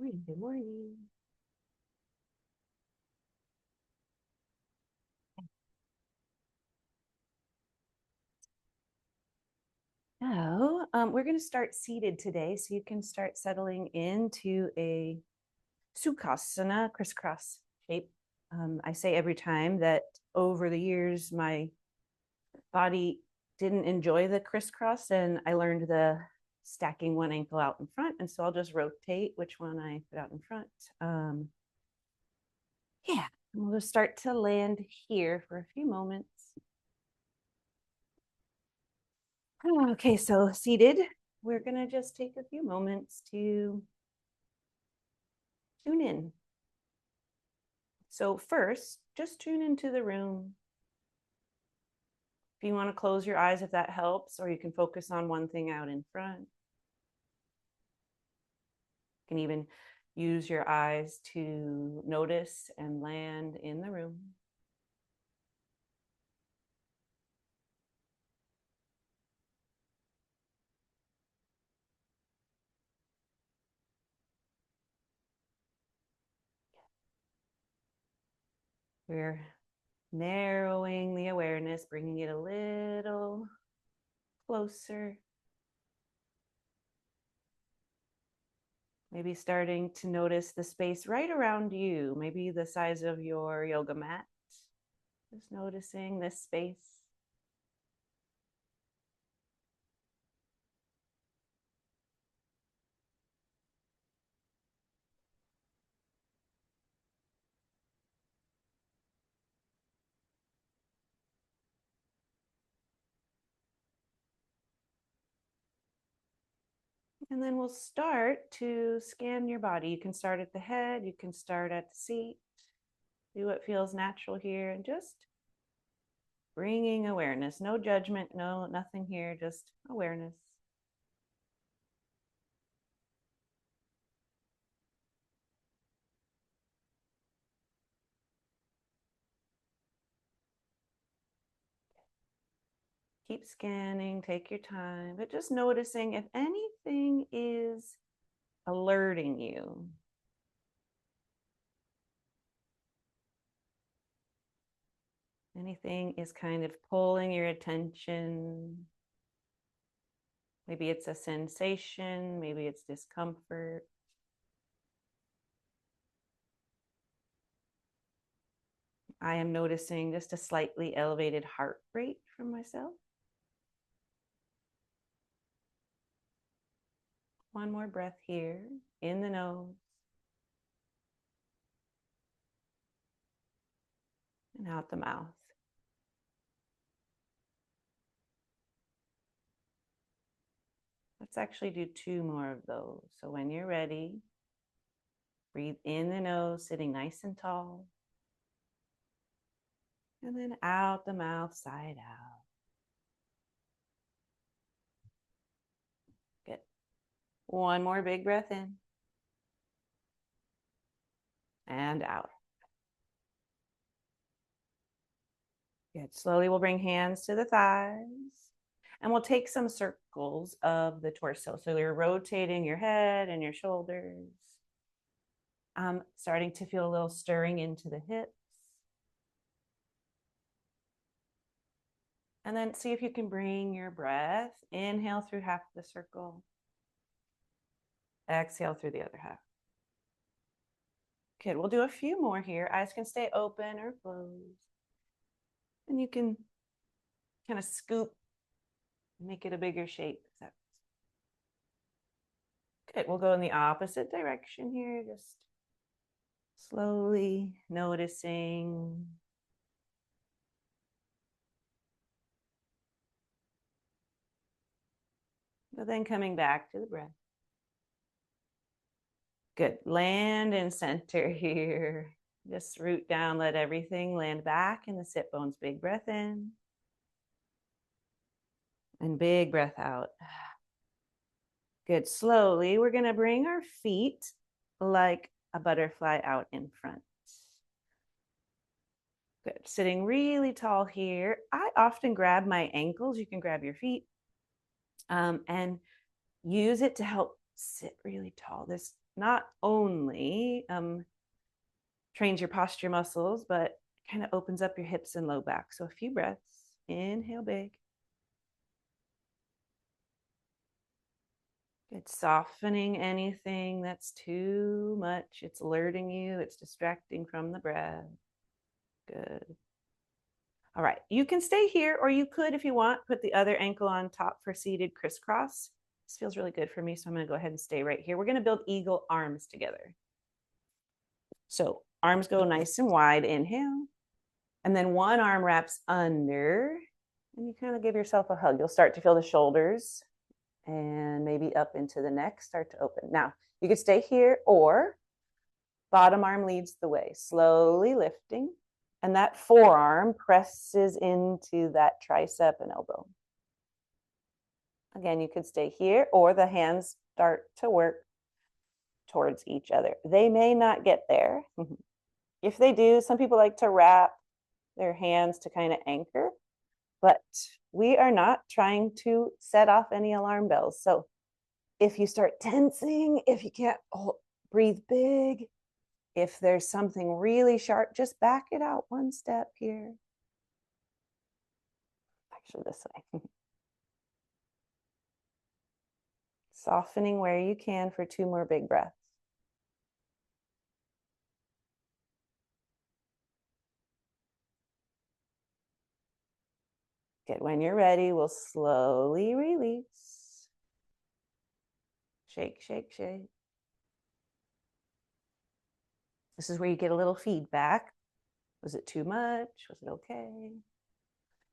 Morning, good morning. So, we're going to start seated today, so you can start settling into a sukhasana, crisscross shape. I say every time that over the years, my body didn't enjoy the crisscross, and I learned the stacking one ankle out in front. And so I'll just rotate which one I put out in front. Yeah, we'll just start to land here for a few moments. Okay, so seated, we're going to just take a few moments to tune in. So first, just tune into the room. If you want to close your eyes, if that helps, or you can focus on one thing out in front. You can even use your eyes to notice and land in the room. We're narrowing the awareness, bringing it a little closer. Maybe starting to notice the space right around you, maybe the size of your yoga mat. Just noticing this space. And then we'll start to scan your body. You can start at the head, you can start at the seat. Do what feels natural here, and just bringing awareness. No judgment, no, nothing here, just awareness. Keep scanning, take your time, but just noticing if anything is alerting you. Anything is kind of pulling your attention. Maybe it's a sensation, maybe it's discomfort. I am noticing just a slightly elevated heart rate from myself. One more breath here, in the nose and out the mouth. Let's actually do two more of those. So when you're ready, breathe in the nose, sitting nice and tall. And then out the mouth, side out. Good. One more big breath in and out. Good. Slowly we'll bring hands to the thighs and we'll take some circles of the torso. So you're rotating your head and your shoulders. Starting to feel a little stirring into the hips. And then see if you can bring your breath. Inhale through half the circle. Exhale through the other half. Good. We'll do a few more here. Eyes can stay open or closed. And you can kind of scoop, make it a bigger shape. Good. We'll go in the opposite direction here. Just slowly noticing. But then coming back to the breath. Good. Land in center here. Just root down, let everything land back in the sit bones. Big breath in. And big breath out. Good. Slowly, we're going to bring our feet like a butterfly out in front. Good. Sitting really tall here. I often grab my ankles. You can grab your feet and use it to help sit really tall. This not only trains your posture muscles, but kind of opens up your hips and low back. So a few breaths. Inhale big. It's softening anything that's too much. It's alerting you. It's distracting from the breath. Good. All right. You can stay here, or you could, if you want, put the other ankle on top for seated crisscross. This feels really good for me, so I'm going to go ahead and stay right here. We're going to build eagle arms together. So arms go nice and wide. Inhale. And then one arm wraps under, and you kind of give yourself a hug. You'll start to feel the shoulders and maybe up into the neck start to open. Now, you could stay here, or bottom arm leads the way, slowly lifting. And that forearm presses into that tricep and elbow. Again, you could stay here, or the hands start to work towards each other. They may not get there. If they do, some people like to wrap their hands to kind of anchor, but we are not trying to set off any alarm bells. So if you start tensing, if you can't breathe big, if there's something really sharp, just back it out one step here. Actually, this way. Softening where you can for 2 more big breaths. Good. When you're ready, we'll slowly release. Shake, shake, shake. This is where you get a little feedback. Was it too much? Was it okay?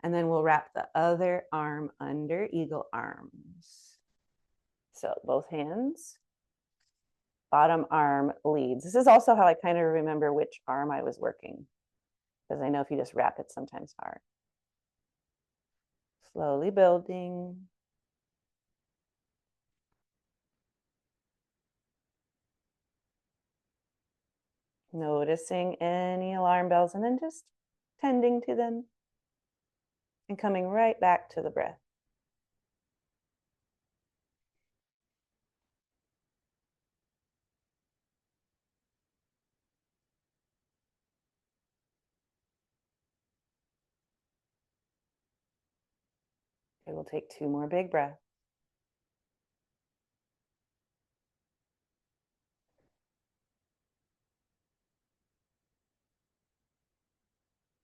And then we'll wrap the other arm under eagle arms. So both hands, bottom arm leads. This is also how I kind of remember which arm I was working, because I know if you just wrap it, sometimes hard. Slowly building. Noticing any alarm bells and then just tending to them and coming right back to the breath. Okay, we'll take 2 more big breaths.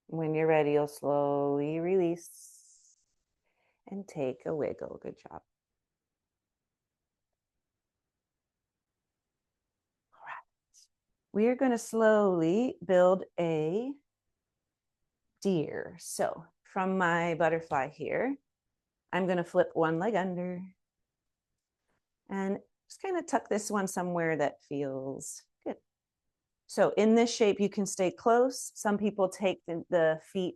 When you're ready, you'll slowly release and take a wiggle. Good job. All right. We are going to slowly build a deer. So from my butterfly here, I'm going to flip one leg under and just kind of tuck this one somewhere that feels good. So in this shape, you can stay close. Some people take the feet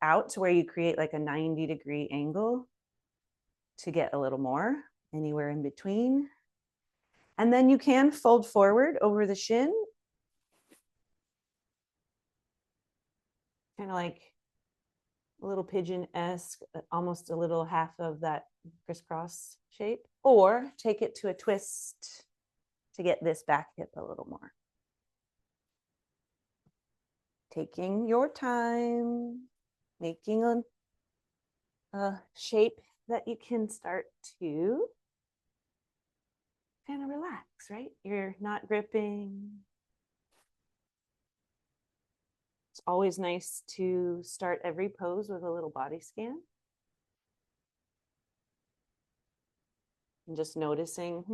out to where you create like a 90-degree angle to get a little more, anywhere in between. And then you can fold forward over the shin, kind of like a little pigeon-esque, almost a little half of that crisscross shape, or take it to a twist to get this back hip a little more. Taking your time, making a shape that you can start to kind of relax, right? You're not gripping. It's always nice to start every pose with a little body scan. And just noticing,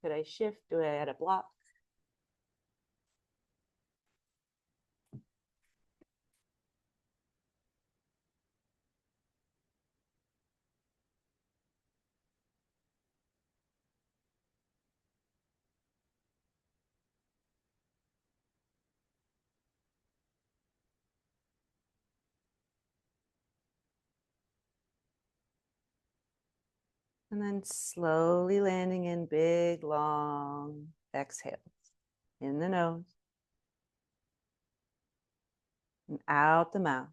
could I shift? Do I add a block? And then slowly landing in big, long exhales in the nose and out the mouth.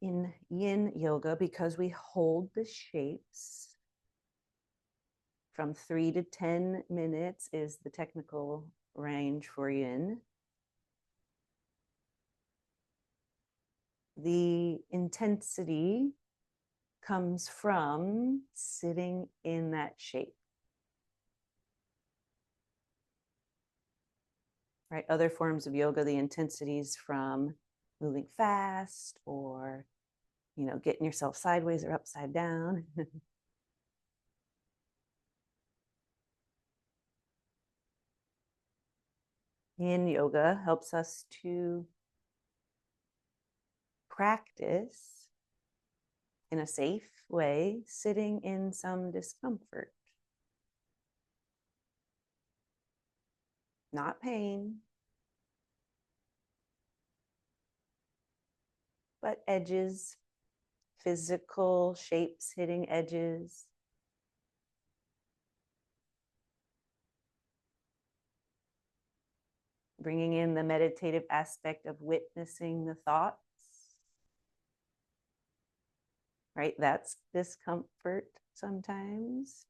in yin yoga, because we hold the shapes, from 3 to 10 minutes is the technical range for yin. The intensity comes from sitting in that shape. Right? Other forms of yoga, the intensities from moving fast or, getting yourself sideways or upside down. Yin yoga helps us to practice in a safe way, sitting in some discomfort. Not pain, but edges, physical shapes hitting edges. Bringing in the meditative aspect of witnessing the thoughts. Right? That's discomfort sometimes.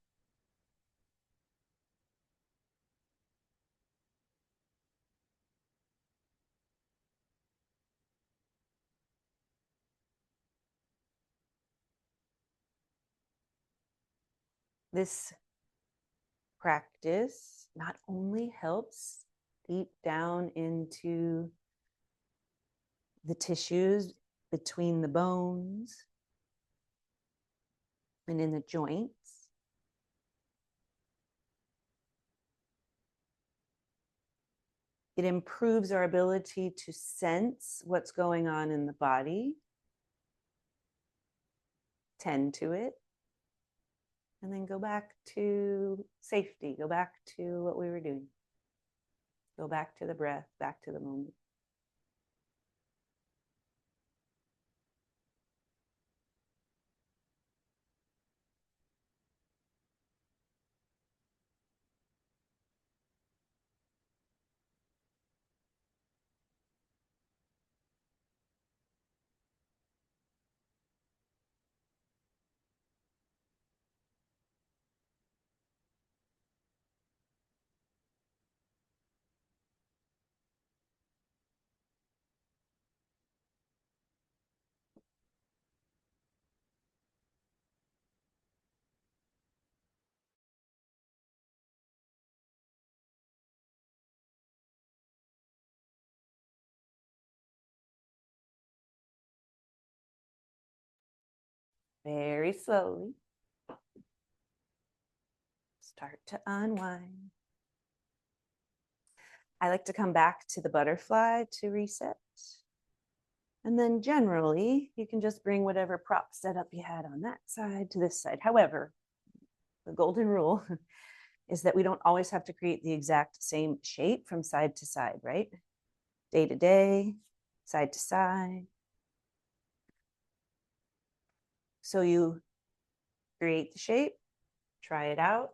This practice not only helps deep down into the tissues between the bones and in the joints, it improves our ability to sense what's going on in the body, tend to it, and then go back to safety, go back to what we were doing. Go back to the breath, back to the moment. Very slowly. Start to unwind. I like to come back to the butterfly to reset. And then generally, you can just bring whatever prop setup you had on that side to this side. However, the golden rule is that we don't always have to create the exact same shape from side to side, right? Day to day, side to side. So you create the shape, try it out.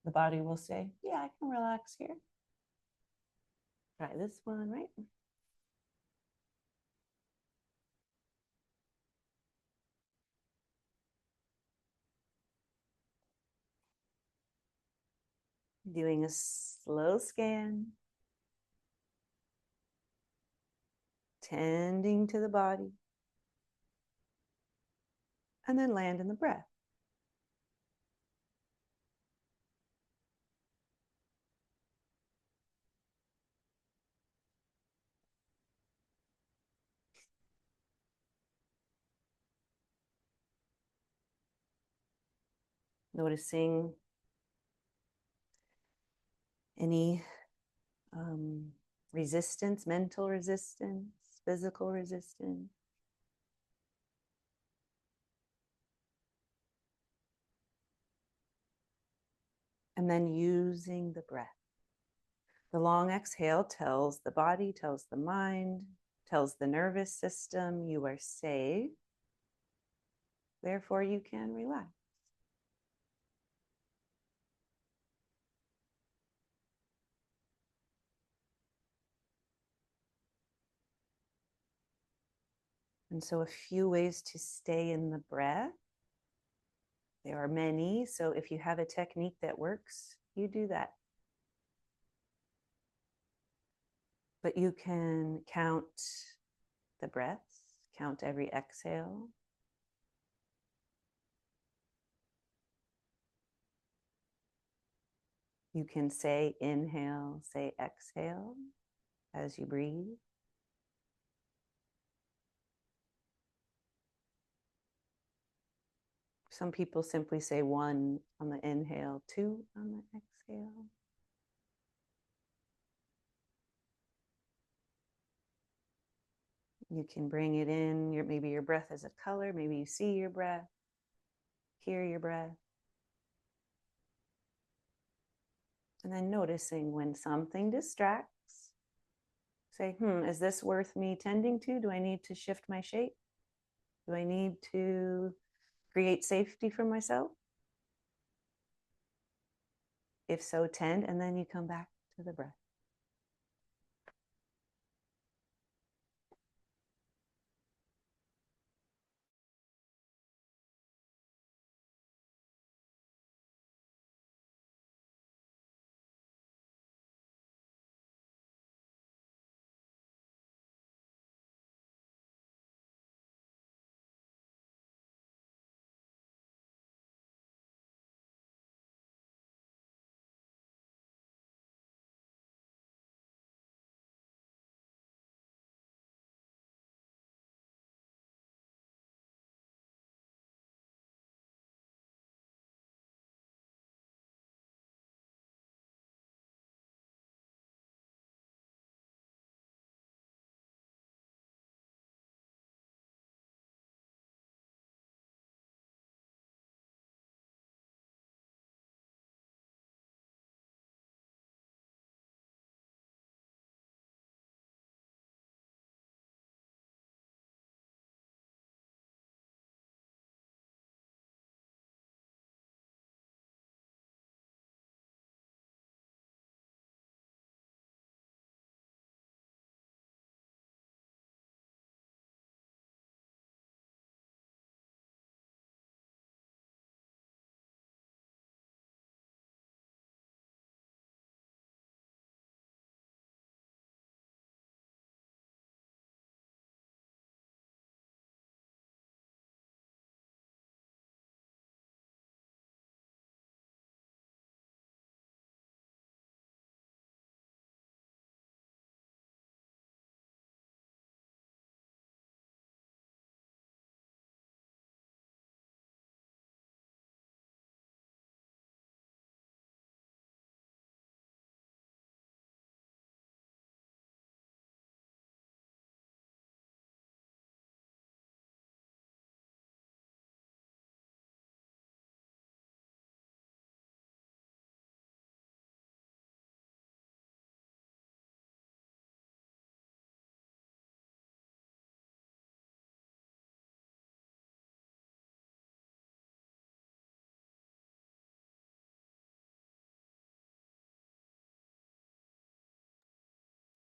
The body will say, yeah, I can relax here. Try this one, right? Doing a slow scan, tending to the body, and then land in the breath. Noticing any resistance, mental resistance, physical resistance. And then using the breath. The long exhale tells the body, tells the mind, tells the nervous system, you are safe. Therefore, you can relax. And so a few ways to stay in the breath. There are many, so if you have a technique that works, you do that. But you can count the breaths, count every exhale. You can say inhale, say exhale as you breathe. Some people simply say 1 on the inhale, 2 on the exhale. You can bring it in, maybe your breath is a color, maybe you see your breath, hear your breath. And then noticing when something distracts, say, is this worth me tending to? Do I need to shift my shape? Do I need to create safety for myself? If so, tend, and then you come back to the breath.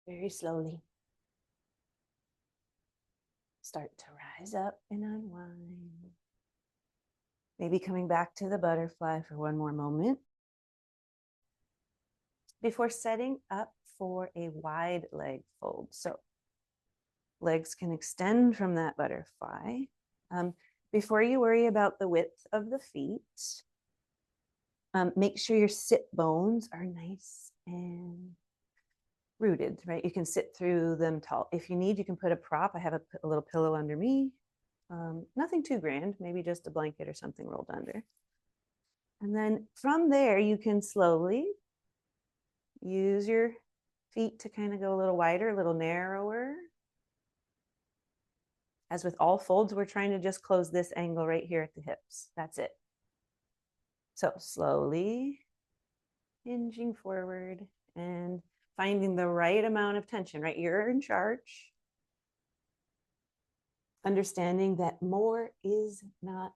Very slowly. Start to rise up and unwind. Maybe coming back to the butterfly for one more moment before setting up for a wide leg fold. So legs can extend from that butterfly. Before you worry about the width of the feet, make sure your sit bones are nice and rooted, right? You can sit through them tall. If you need, you can put a prop. I have a little pillow under me. Nothing too grand, maybe just a blanket or something rolled under. And then from there, you can slowly use your feet to kind of go a little wider, a little narrower. As with all folds, we're trying to just close this angle right here at the hips. That's it. So slowly hinging forward and finding the right amount of tension, right? You're in charge. Understanding that more is not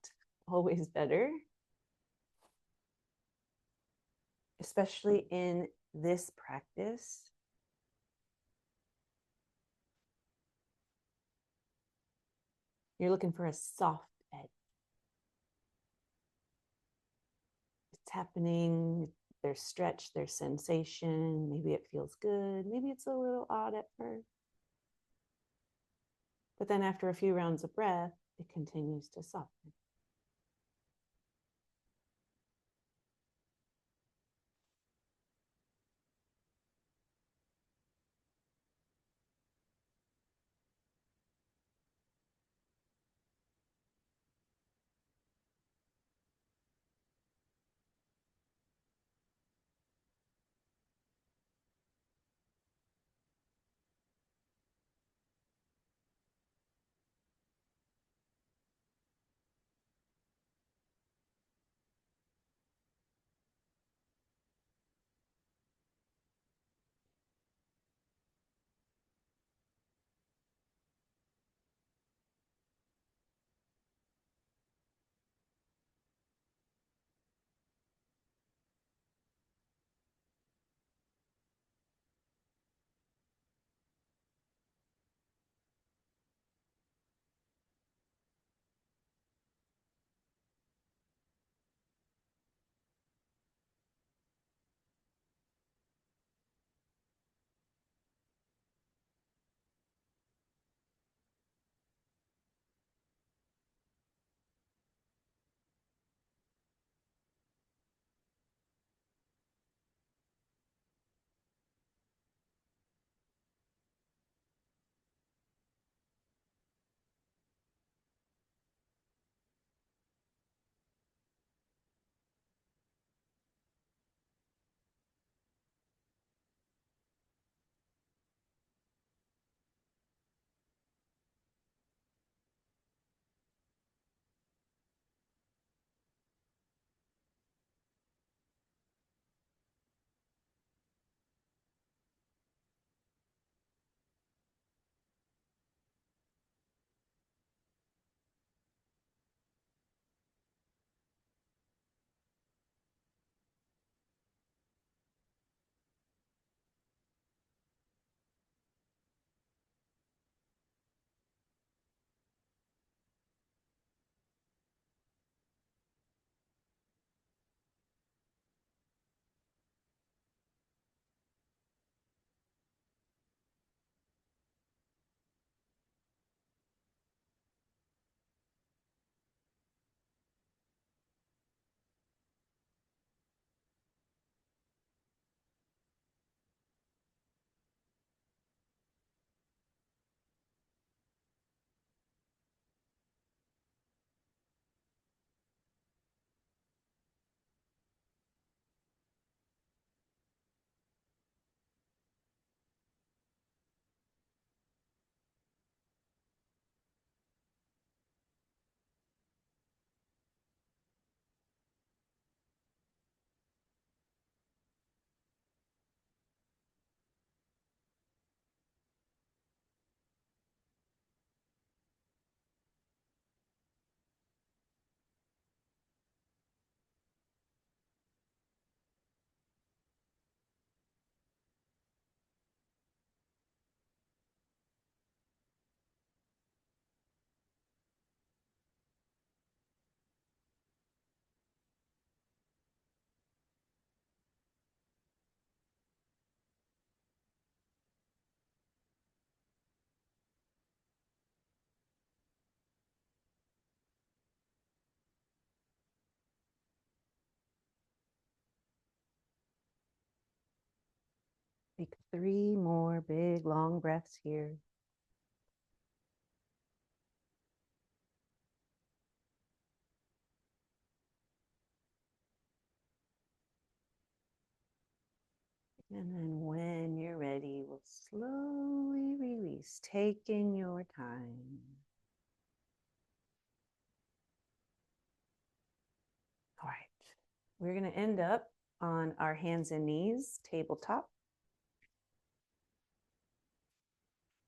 always better, especially in this practice. You're looking for a soft edge. It's happening. There's stretch, there's sensation. Maybe it feels good. Maybe it's a little odd at first. But then after a few rounds of breath, it continues to soften. Take 3 more big, long breaths here. And then when you're ready, we'll slowly release, taking your time. All right, we're going to end up on our hands and knees, tabletop.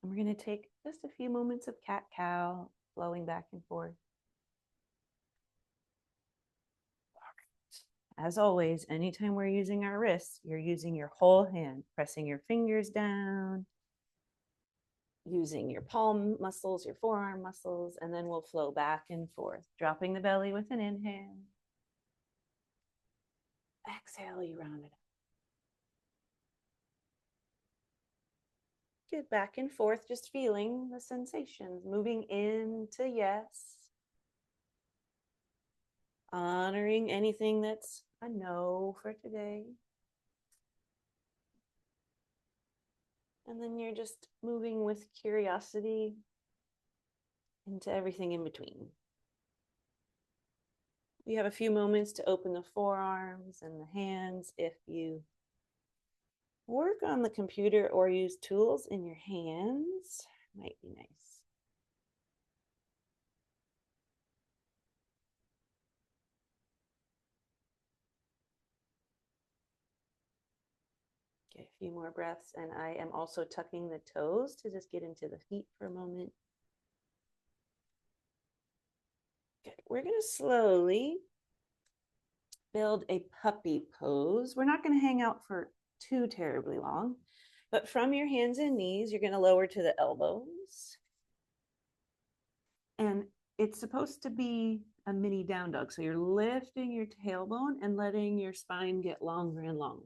And we're going to take just a few moments of cat-cow, flowing back and forth. As always, anytime we're using our wrists, you're using your whole hand, pressing your fingers down, using your palm muscles, your forearm muscles, and then we'll flow back and forth, dropping the belly with an inhale. Exhale, you round it up. Get back and forth, just feeling the sensations, moving into yes, honoring anything that's a no for today. And then you're just moving with curiosity into everything in between. You have a few moments to open the forearms and the hands. If you work on the computer or use tools in your hands, might be nice. Get a few more breaths, and I am also tucking the toes to just get into the feet for a moment. Good. We're going to slowly build a puppy pose. We're not going to hang out for too terribly long, but from your hands and knees, you're going to lower to the elbows. And it's supposed to be a mini down dog. So you're lifting your tailbone and letting your spine get longer and longer.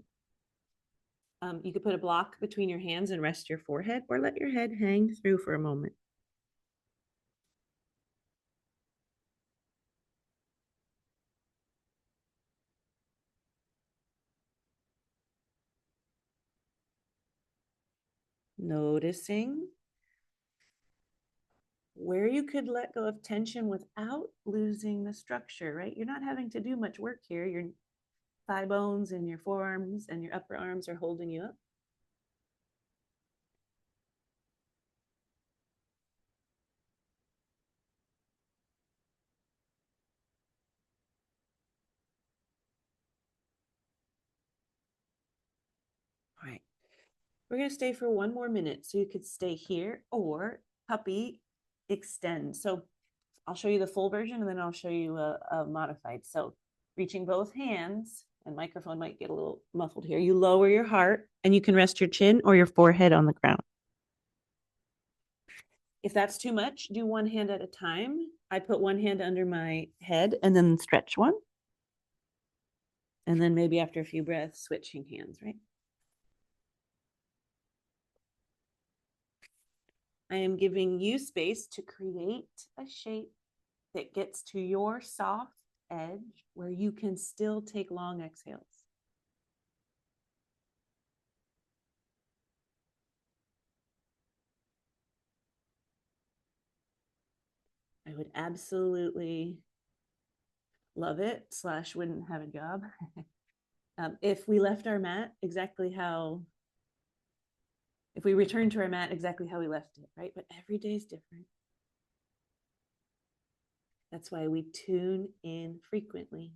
You could put a block between your hands and rest your forehead, or let your head hang through for a moment. Noticing where you could let go of tension without losing the structure, right? You're not having to do much work here. Your thigh bones and your forearms and your upper arms are holding you up. All right. We're going to stay for one more minute. So you could stay here or puppy extend. So I'll show you the full version and then I'll show you a modified. So reaching both hands, and microphone might get a little muffled here. You lower your heart and you can rest your chin or your forehead on the ground. If that's too much, do one hand at a time. I put one hand under my head and then stretch one. And then maybe after a few breaths, switching hands, right? I am giving you space to create a shape that gets to your soft edge where you can still take long exhales. I would absolutely love it, / wouldn't have a job. If we left our mat exactly how, if we returned to our mat exactly how we left it, right? But every day is different. That's why we tune in frequently.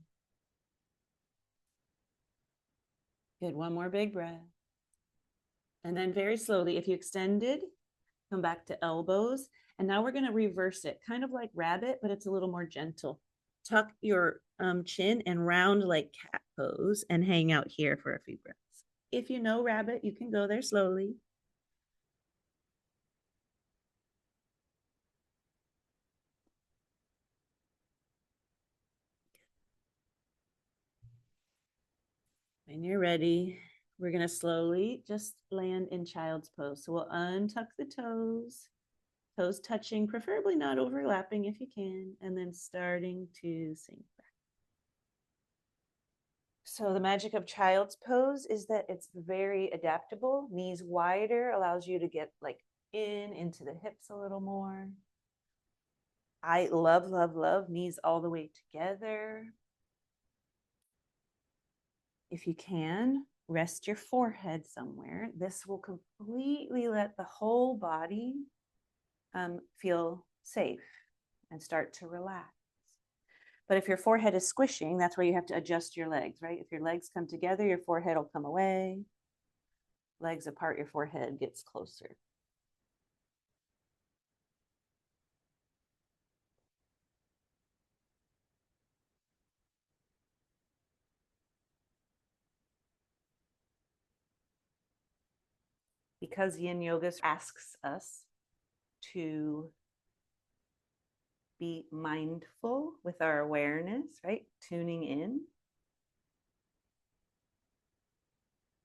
Good, one more big breath. And then very slowly, if you extended, come back to elbows. And now we're going to reverse it, kind of like rabbit, but it's a little more gentle. Tuck your chin and round like cat pose and hang out here for a few breaths. If you know rabbit, you can go there slowly. When you're ready, we're going to slowly just land in child's pose. So we'll untuck the toes, toes touching, preferably not overlapping if you can, and then starting to sink back. So the magic of child's pose is that it's very adaptable. Knees wider allows you to get like into the hips a little more. I love, love, love knees all the way together. If you can, rest your forehead somewhere. This will completely let the whole body feel safe and start to relax. But if your forehead is squishing, that's where you have to adjust your legs, right? If your legs come together, your forehead will come away. Legs apart, your forehead gets closer. Because yin yoga asks us to be mindful with our awareness, right? Tuning in.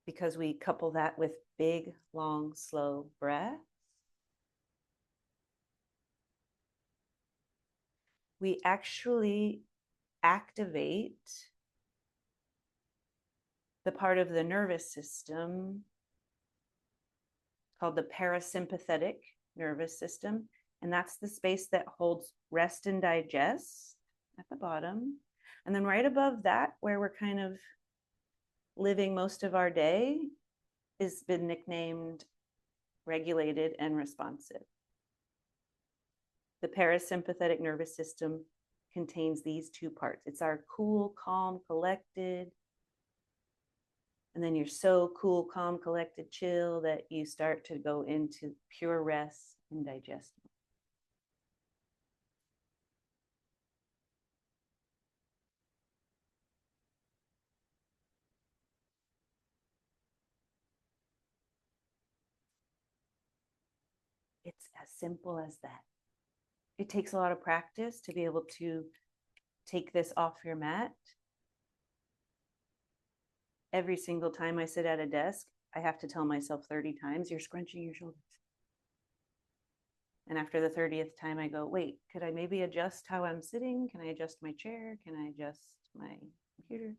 Because we couple that with big, long, slow breaths. We actually activate the part of the nervous system called the parasympathetic nervous system. And that's the space that holds rest and digest at the bottom. And then right above that, where we're kind of living most of our day, has been nicknamed regulated and responsive. The parasympathetic nervous system contains these two parts. It's our cool, calm, collected. And then you're so cool, calm, collected, chill that you start to go into pure rest and digest. It's as simple as that. It takes a lot of practice to be able to take this off your mat. Every single time I sit at a desk, I have to tell myself 30 times, you're scrunching your shoulders. And after the 30th time, I go, wait, could I maybe adjust how I'm sitting? Can I adjust my chair? Can I adjust my computer?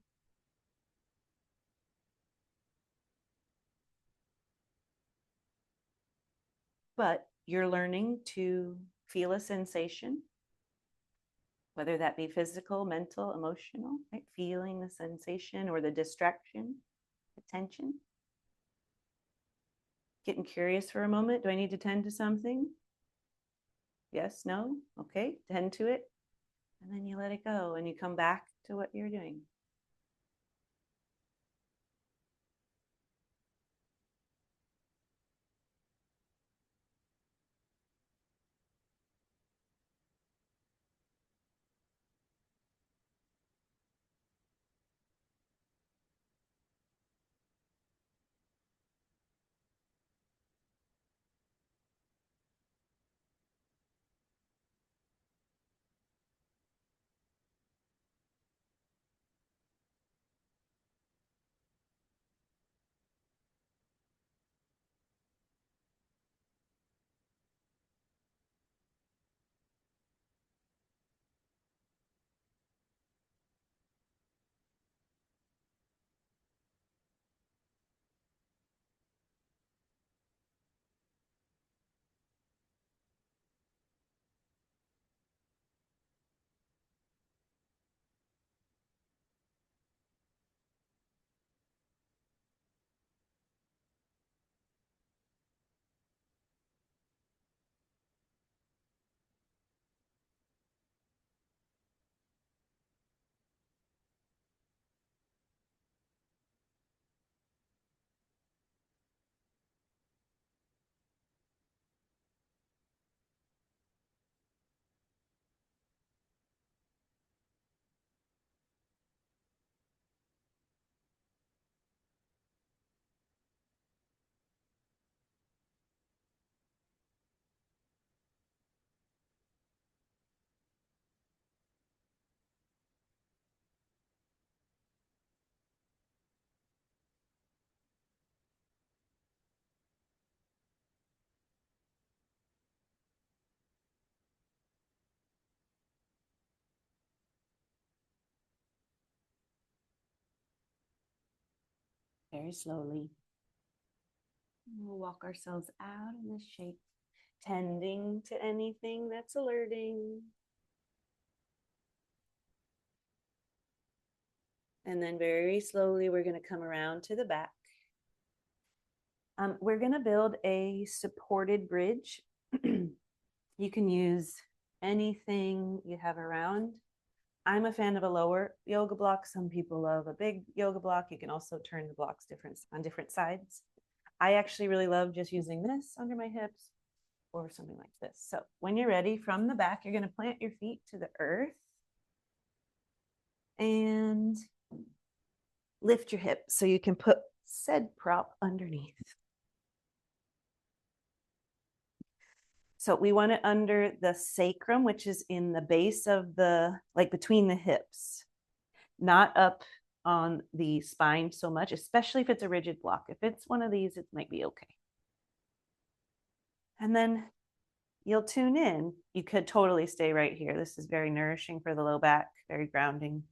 But you're learning to feel a sensation, whether that be physical, mental, emotional, right? Feeling the sensation or the distraction, attention. Getting curious for a moment. Do I need to tend to something? Yes, no, okay, tend to it. And then you let it go and you come back to what you're doing. Very slowly. We'll walk ourselves out of this shape, tending to anything that's alerting. And then very slowly, we're going to come around to the back. We're going to build a supported bridge. You can use anything you have around. I'm a fan of a lower yoga block. Some people love a big yoga block. You can also turn the blocks on different sides. I actually really love just using this under my hips or something like this. So when you're ready, from the back, you're going to plant your feet to the earth and lift your hips so you can put said prop underneath. So we want it under the sacrum, which is in the base of the, like between the hips, not up on the spine so much, especially if it's a rigid block. If it's one of these, it might be okay. And then you'll tune in. You could totally stay right here. This is very nourishing for the low back, very grounding.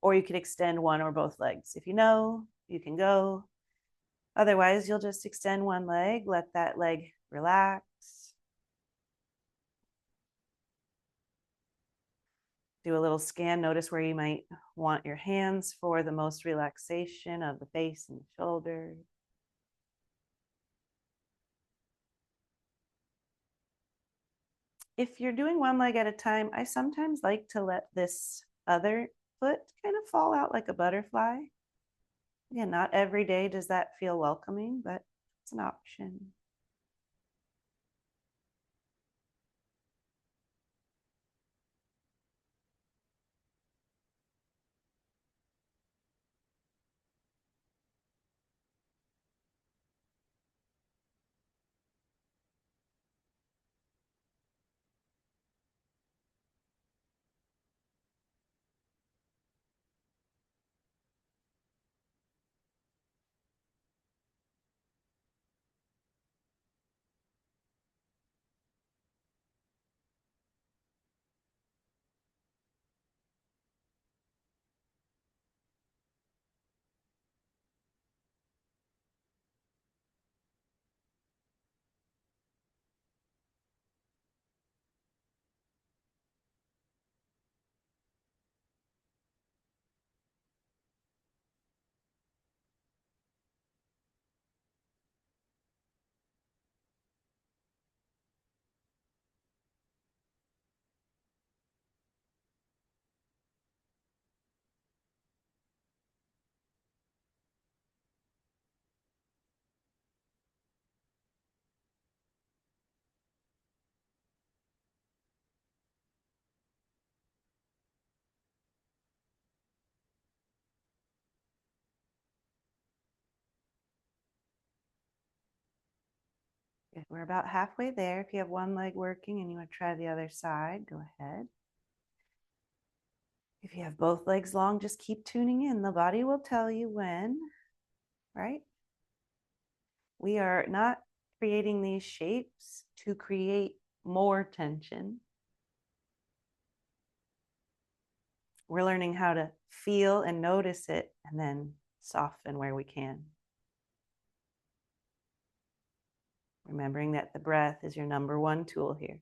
Or you could extend one or both legs. If you know, you can go. Otherwise, you'll just extend one leg, let that leg relax. Do a little scan. Notice where you might want your hands for the most relaxation of the face and the shoulders. If you're doing one leg at a time, I sometimes like to let this other foot kind of fall out like a butterfly. Yeah, not every day does that feel welcoming, but it's an option. Good. We're about halfway there. If you have one leg working and you want to try the other side, go ahead. If you have both legs long, just keep tuning in. The body will tell you when, right? We are not creating these shapes to create more tension. We're learning how to feel and notice it and then soften where we can. Remembering that the breath is your number one tool here.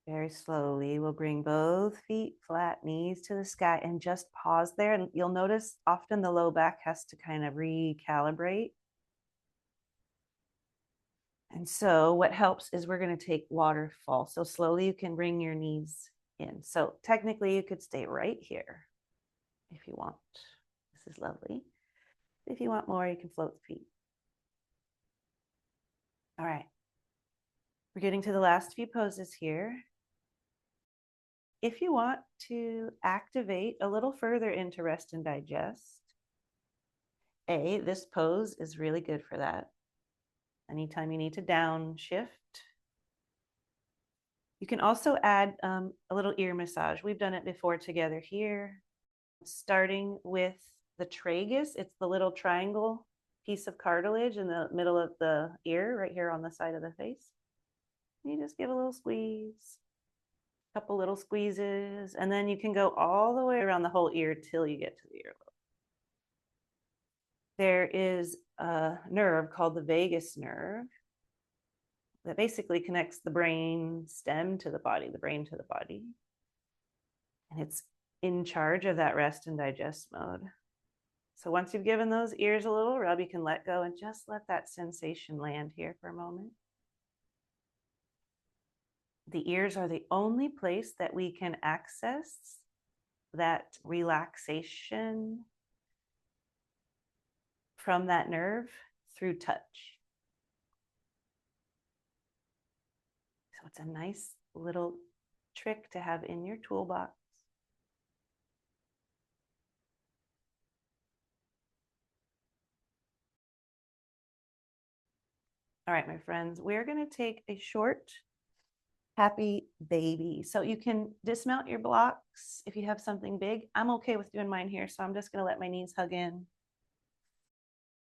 Very slowly, we'll bring both feet flat, knees to the sky, and just pause there. And you'll notice often the low back has to kind of recalibrate. And so what helps is we're going to take waterfall. So slowly you can bring your knees in. So technically you could stay right here. if you want. This is lovely. If you want more, you can float the feet. All right. We're getting to the last few poses here. If you want to activate a little further into rest and digest, this pose is really good for that. Anytime you need to downshift. You can also add a little ear massage. We've done it before together here. Starting with the tragus, it's the little triangle piece of cartilage in the middle of the ear, right here on the side of the face. You just give a little squeeze, a couple little squeezes, and then you can go all the way around the whole ear till you get to the earlobe. There is a nerve called the vagus nerve that basically connects the brain stem to the body, the brain to the body. And it's in charge of that rest and digest mode. So once you've given those ears a little rub, you can let go and just let that sensation land here for a moment. The ears are the only place that we can access that relaxation from that nerve through touch. So it's a nice little trick to have in your toolbox. All right, my friends, we're going to take a short, happy baby. So you can dismount your blocks if you have something big. I'm okay with doing mine here, so I'm just going to let my knees hug in.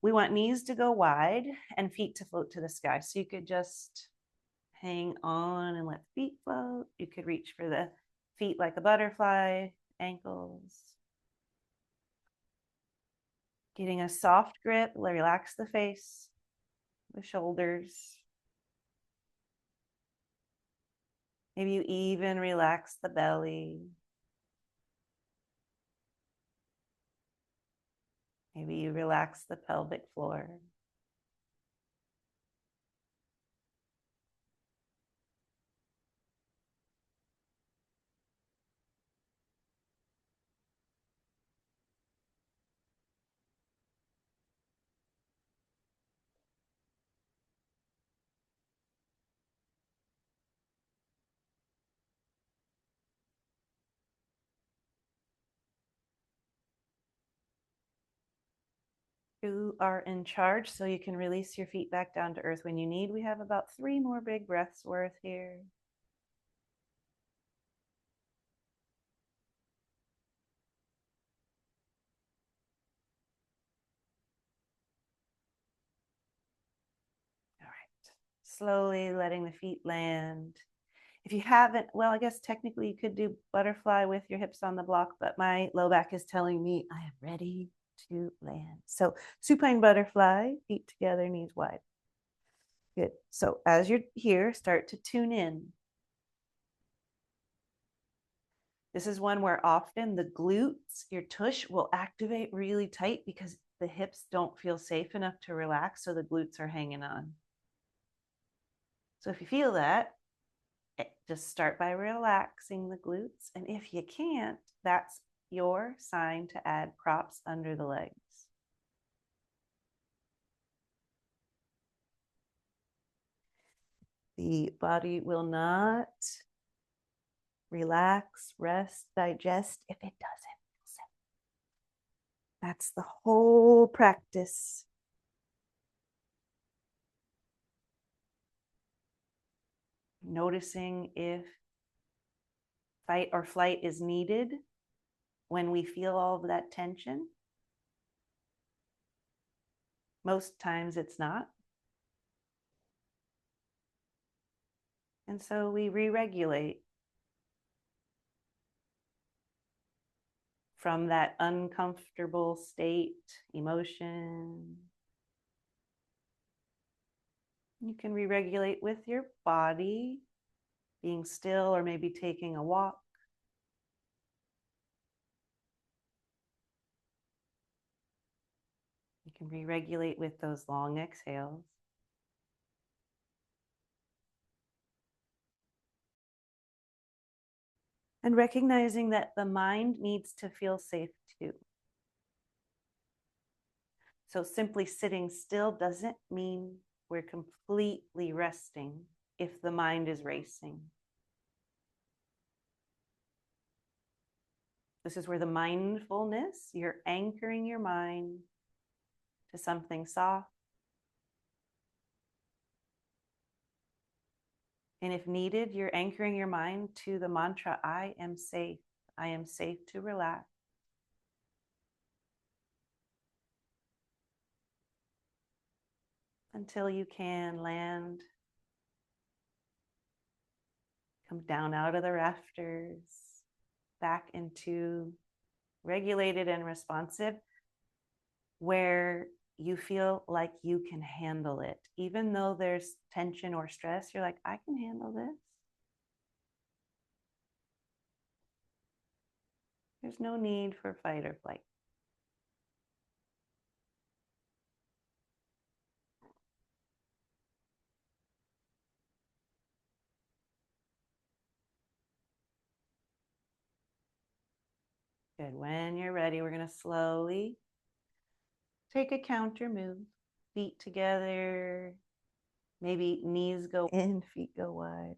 We want knees to go wide and feet to float to the sky. So you could just hang on and let the feet float. You could reach for the feet like a butterfly, ankles. Getting a soft grip, relax the face, the shoulders. Maybe you even relax the belly. Maybe you relax the pelvic floor. You are in charge, so you can release your feet back down to earth when you need. We have about 3 more big breaths worth here. All right. Slowly letting the feet land. If you haven't, well, I guess technically you could do butterfly with your hips on the block, but my low back is telling me I am ready to land. So supine butterfly, feet together, knees wide. Good. So as you're here, start to tune in. This is one where often the glutes, your tush, will activate really tight because the hips don't feel safe enough to relax, so the glutes are hanging on. So if you feel that, just start by relaxing the glutes. And if you can't, that's your sign to add props under the legs. The body will not relax, rest, digest if it doesn't feel safe. That's the whole practice. Noticing if fight or flight is needed when we feel all of that tension. Most times it's not. And so we re-regulate from that uncomfortable state, emotion. You can re-regulate with your body, being still or maybe taking a walk. You can re-regulate with those long exhales. And recognizing that the mind needs to feel safe too. So simply sitting still doesn't mean we're completely resting if the mind is racing. This is where the mindfulness, you're anchoring your mind to something soft. And if needed, you're anchoring your mind to the mantra, I am safe. I am safe to relax. Until you can land, come down out of the rafters, back into regulated and responsive, where you feel like you can handle it. Even though there's tension or stress, you're like, I can handle this. There's no need for fight or flight. Good. When you're ready, we're going to slowly take a counter move. Feet together. Maybe knees go in, feet go wide.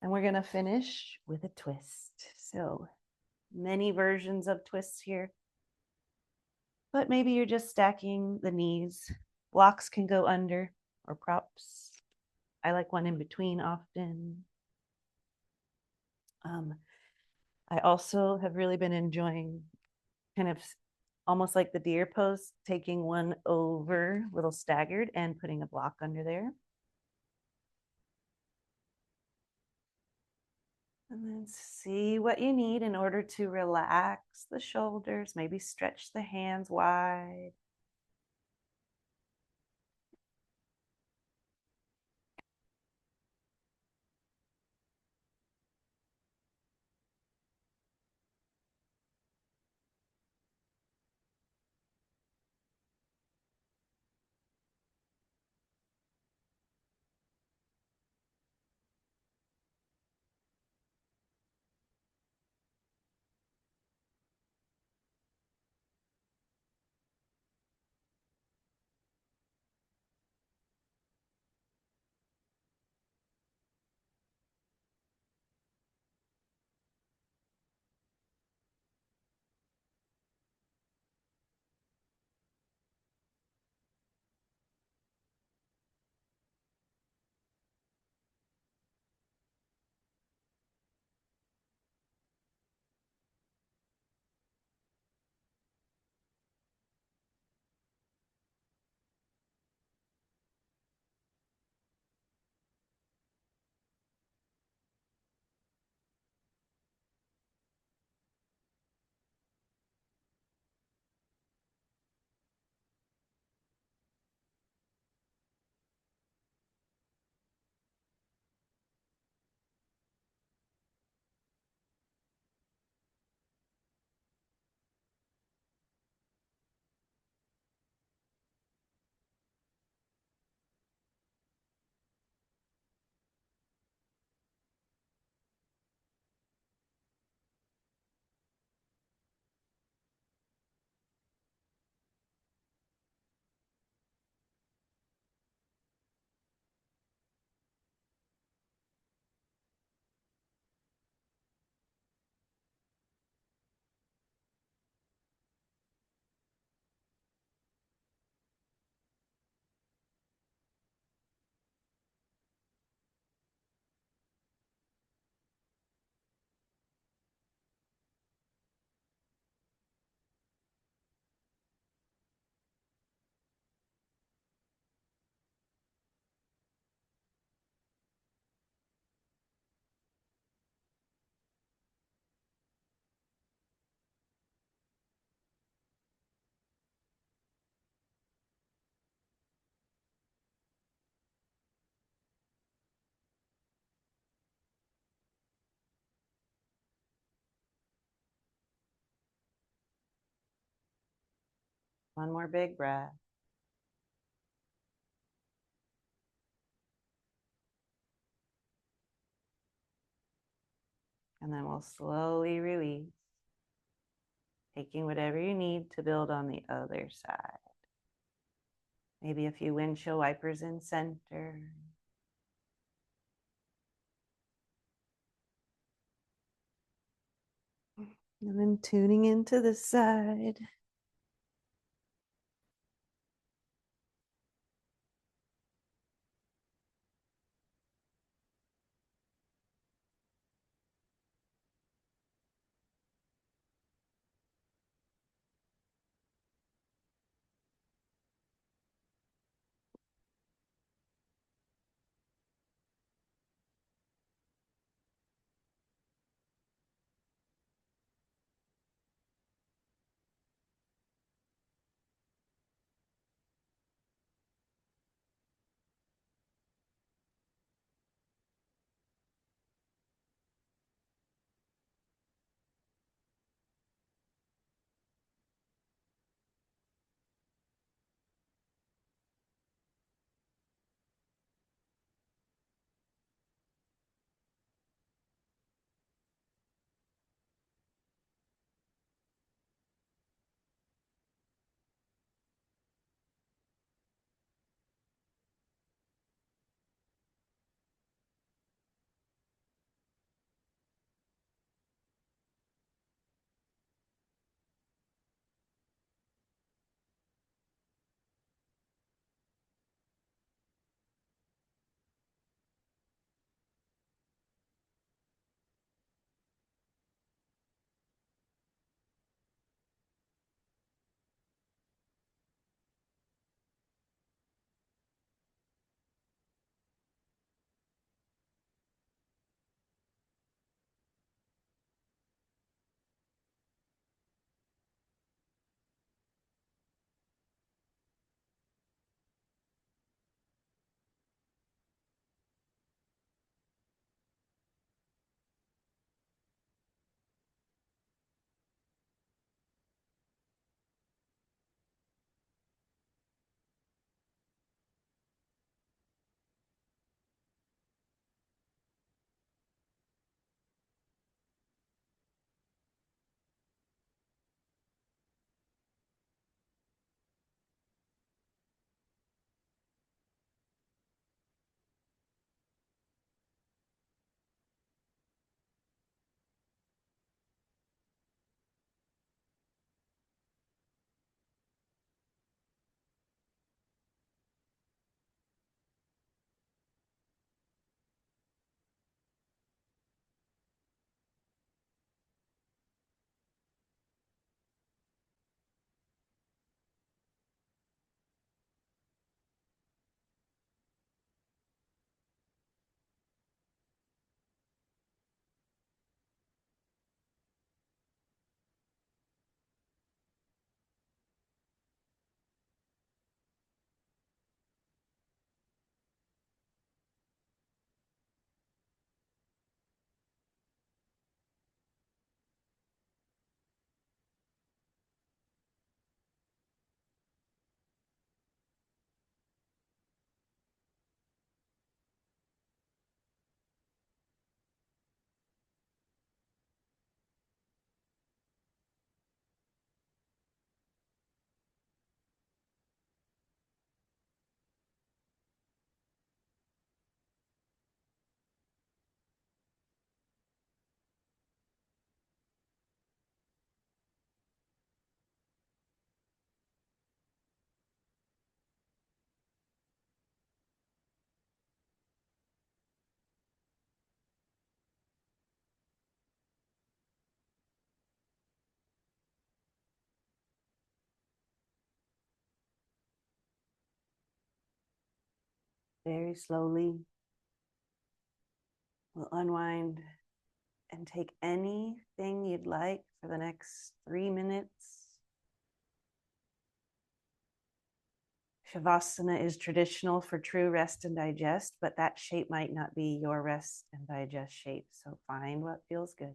And we're going to finish with a twist. So many versions of twists here. But maybe you're just stacking the knees. Blocks can go under or props. I like one in between often. I also have really been enjoying kind of almost like the deer pose, taking one over, a little staggered, and putting a block under there. And then see what you need in order to relax the shoulders, maybe stretch the hands wide. One more big breath. And then we'll slowly release, taking whatever you need to build on the other side. Maybe a few windshield wipers in center. And then tuning into the side. Very slowly, we'll unwind and take anything you'd like for the next 3 minutes. Shavasana is traditional for true rest and digest, but that shape might not be your rest and digest shape. So find what feels good.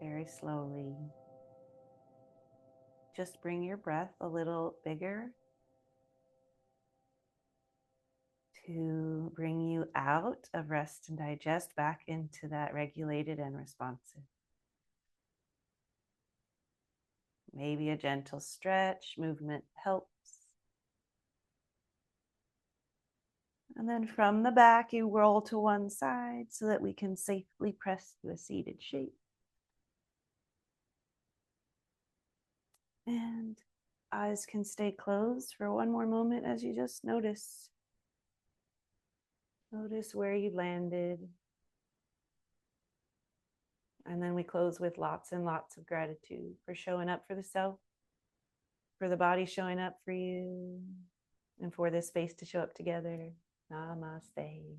very slowly. Just bring your breath a little bigger to bring you out of rest and digest back into that regulated and responsive. Maybe a gentle stretch, movement helps. And then from the back, you roll to one side so that we can safely press to a seated shape. And eyes can stay closed for one more moment as you just notice. Notice where you landed. And then we close with lots and lots of gratitude for showing up for the self, for the body showing up for you, and for this space to show up together. Namaste.